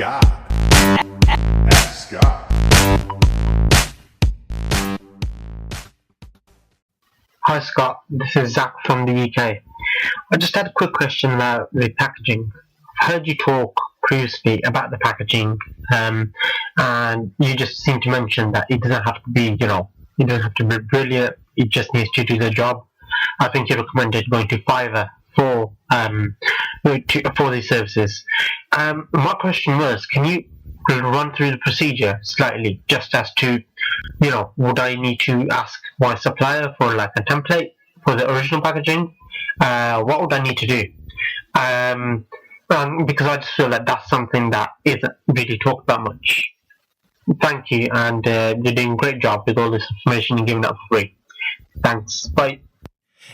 God. Ask God. Hi Scott, this is Zach from the UK. I just had a quick question about the packaging. I've heard you talk previously about the packaging, and you just seem to mention that it doesn't have to be, it doesn't have to be brilliant, it just needs to do the job. I think you recommended going to Fiverr for these services. My question was, can you run through the procedure slightly, just as to, would I need to ask my supplier for like a template for the original packaging? What would I need to do? Because I just feel that that's something that isn't really talked about much. Thank you, and you're doing a great job with all this information you're giving out for free. Thanks. Bye.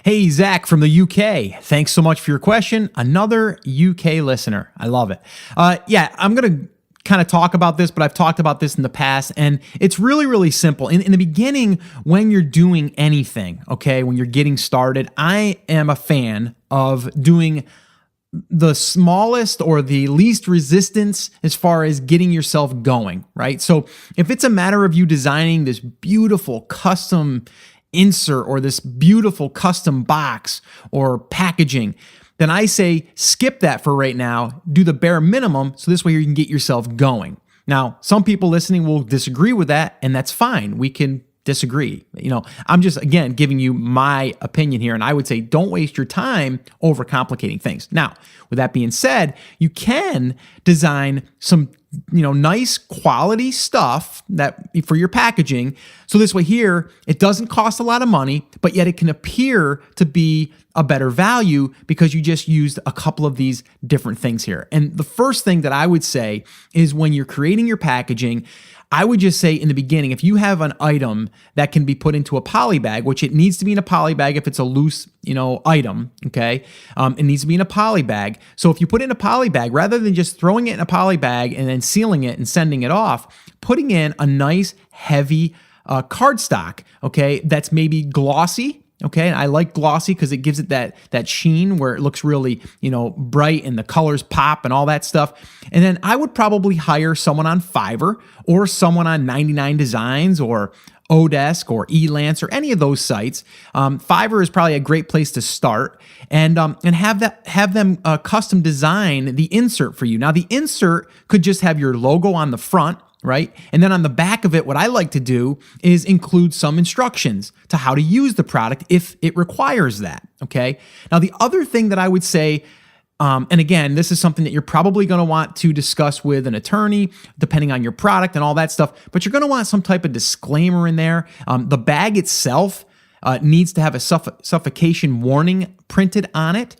Hey, Zach from the UK. Thanks so much for your question. Another UK listener. I love it. I'm going to kind of talk about this, but I've talked about this in the past, and it's really, really simple. In the beginning, when you're doing anything, okay, when you're getting started, I am a fan of doing the smallest or the least resistance as far as getting yourself going, right? So if it's a matter of you designing this beautiful custom insert or this beautiful custom box or packaging, then I say skip that for right now, do the bare minimum, so this way you can get yourself going. Now, some people listening will disagree with that, and that's fine. We can disagree. I'm just, again, giving you my opinion here, and I would say don't waste your time overcomplicating things. Now, with that being said, you can design some nice quality stuff that for your packaging. So this way here, it doesn't cost a lot of money, but yet it can appear to be a better value because you just used a couple of these different things here. And the first thing that I would say is when you're creating your packaging, I would just say in the beginning, if you have an item that can be put into a poly bag, which it needs to be in a poly bag if it's a loose, item, okay? It needs to be in a poly bag. So if you put it in a poly bag, rather than just throwing it in a poly bag and then sealing it and sending it off, putting in a nice heavy cardstock, okay, that's maybe glossy. Okay, and I like glossy because it gives it that sheen where it looks really, bright and the colors pop and all that stuff. And then I would probably hire someone on Fiverr or someone on 99 Designs or Odesk or Elance or any of those sites. Fiverr is probably a great place to start, and have them custom design the insert for you. Now, the insert could just have your logo on the front, right? And then on the back of it, what I like to do is include some instructions to how to use the product if it requires that, okay? Now, the other thing that I would say, and again, this is something that you're probably going to want to discuss with an attorney, depending on your product and all that stuff, but you're going to want some type of disclaimer in there. The bag itself needs to have a suffocation warning printed on it.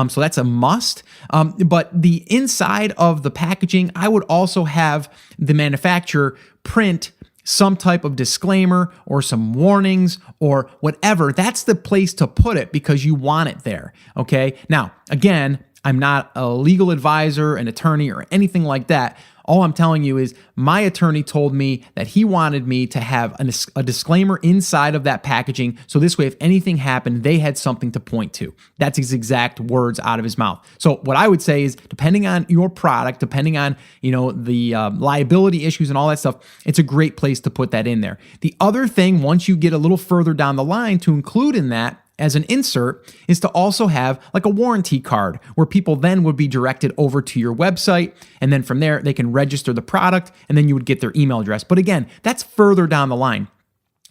So that's a must. But the inside of the packaging, I would also have the manufacturer print some type of disclaimer or some warnings or whatever. That's the place to put it because you want it there. Okay. Now, again, I'm not a legal advisor, an attorney, or anything like that. All I'm telling you is my attorney told me that he wanted me to have a disclaimer inside of that packaging. So this way, if anything happened, they had something to point to. That's his exact words out of his mouth. So what I would say is, depending on your product, depending on, the liability issues and all that stuff, it's a great place to put that in there. The other thing, once you get a little further down the line to include in that, as an insert, is to also have like a warranty card where people then would be directed over to your website, and then from there they can register the product, and then you would get their email address. But again, that's further down the line.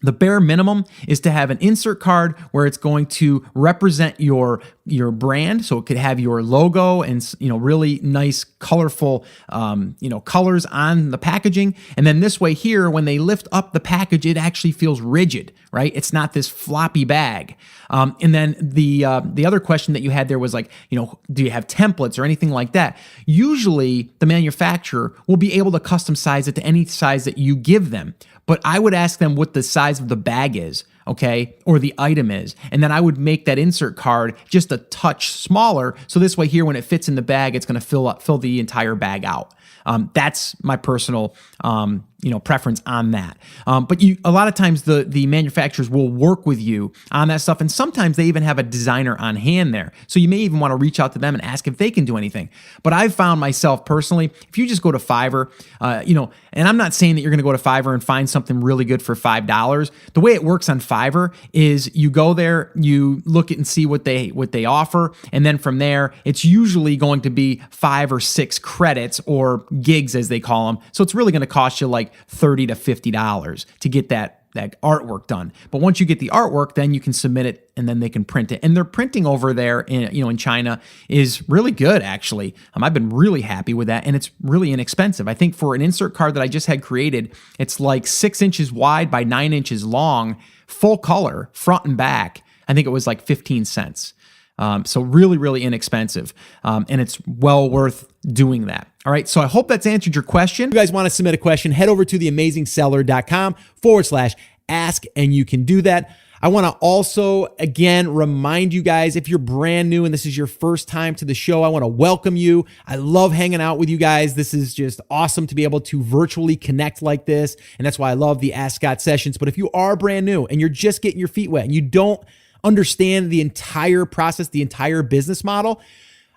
The bare minimum is to have an insert card where it's going to represent your brand. So it could have your logo and, really nice, colorful, colors on the packaging. And then this way here, when they lift up the package, it actually feels rigid, right? It's not this floppy bag. And then the other question that you had there was like, do you have templates or anything like that? Usually the manufacturer will be able to custom size it to any size that you give them. But I would ask them what the size of the bag is. okay, or the item is. And then I would make that insert card just a touch smaller. So this way here, when it fits in the bag, it's going to fill the entire bag out. That's my personal, preference on that. But a lot of times the manufacturers will work with you on that stuff, and sometimes they even have a designer on hand there. So you may even want to reach out to them and ask if they can do anything. But I've found myself personally, if you just go to Fiverr, and I'm not saying that you're going to go to Fiverr and find something really good for $5. The way it works on Fiverr is you go there, you look at and see what they offer, and then from there, it's usually going to be 5 or 6 credits or gigs as they call them. So it's really going to cost you like $30 to $50 to get that artwork done. But once you get the artwork, then you can submit it and then they can print it. And their printing over there in China is really good, actually. I've been really happy with that, and it's really inexpensive. I think for an insert card that I just had created, it's like 6 inches wide by 9 inches long, full color, front and back. I think it was like 15 cents. So really, really inexpensive. And it's well worth doing that. All right. So I hope that's answered your question. If you guys want to submit a question, head over to theamazingseller.com/ask, and you can do that. I want to also, again, remind you guys, if you're brand new and this is your first time to the show, I want to welcome you. I love hanging out with you guys. This is just awesome to be able to virtually connect like this. And that's why I love the Ask Scott sessions. But if you are brand new and you're just getting your feet wet and you don't understand the entire process, the entire business model,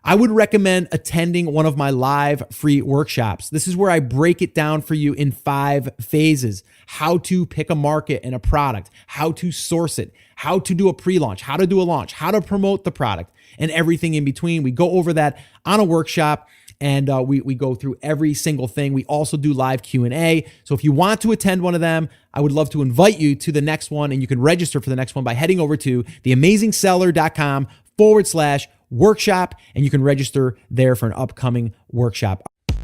I would recommend attending one of my live free workshops. This is where I break it down for you in 5 phases: how to pick a market and a product, how to source it, how to do a pre-launch, how to do a launch, how to promote the product, and everything in between. We go over that on a workshop, and we go through every single thing. We also do live Q&A. So if you want to attend one of them, I would love to invite you to the next one, and you can register for the next one by heading over to theamazingseller.com/workshop, and you can register there for an upcoming workshop.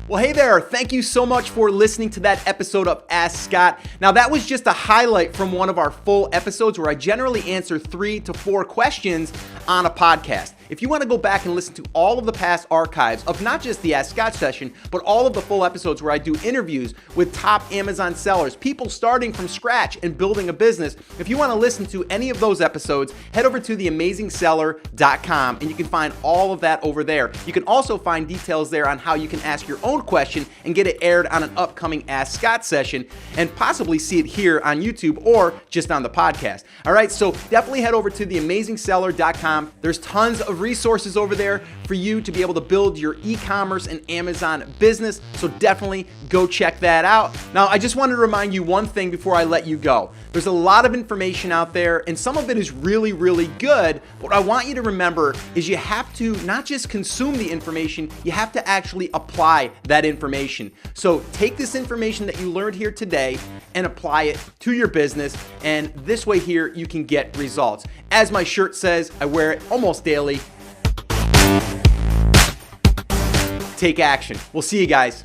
Well, hey there. Thank you so much for listening to that episode of Ask Scott. Now, that was just a highlight from one of our full episodes where I generally answer 3 to 4 questions on a podcast. If you want to go back and listen to all of the past archives of not just the Ask Scott session, but all of the full episodes where I do interviews with top Amazon sellers, people starting from scratch and building a business, if you want to listen to any of those episodes, head over to theamazingseller.com, and you can find all of that over there. You can also find details there on how you can ask your own question and get it aired on an upcoming Ask Scott session, and possibly see it here on YouTube or just on the podcast. All right, so definitely head over to theamazingseller.com. There's tons of resources over there for you to be able to build your e-commerce and Amazon business. So definitely go check that out. Now, I just wanted to remind you one thing before I let you go. There's a lot of information out there, and some of it is really, really good. What I want you to remember is you have to not just consume the information, you have to actually apply that information. So take this information that you learned here today and apply it to your business, and this way here you can get results. As my shirt says, I wear it almost daily. Take action. We'll see you guys.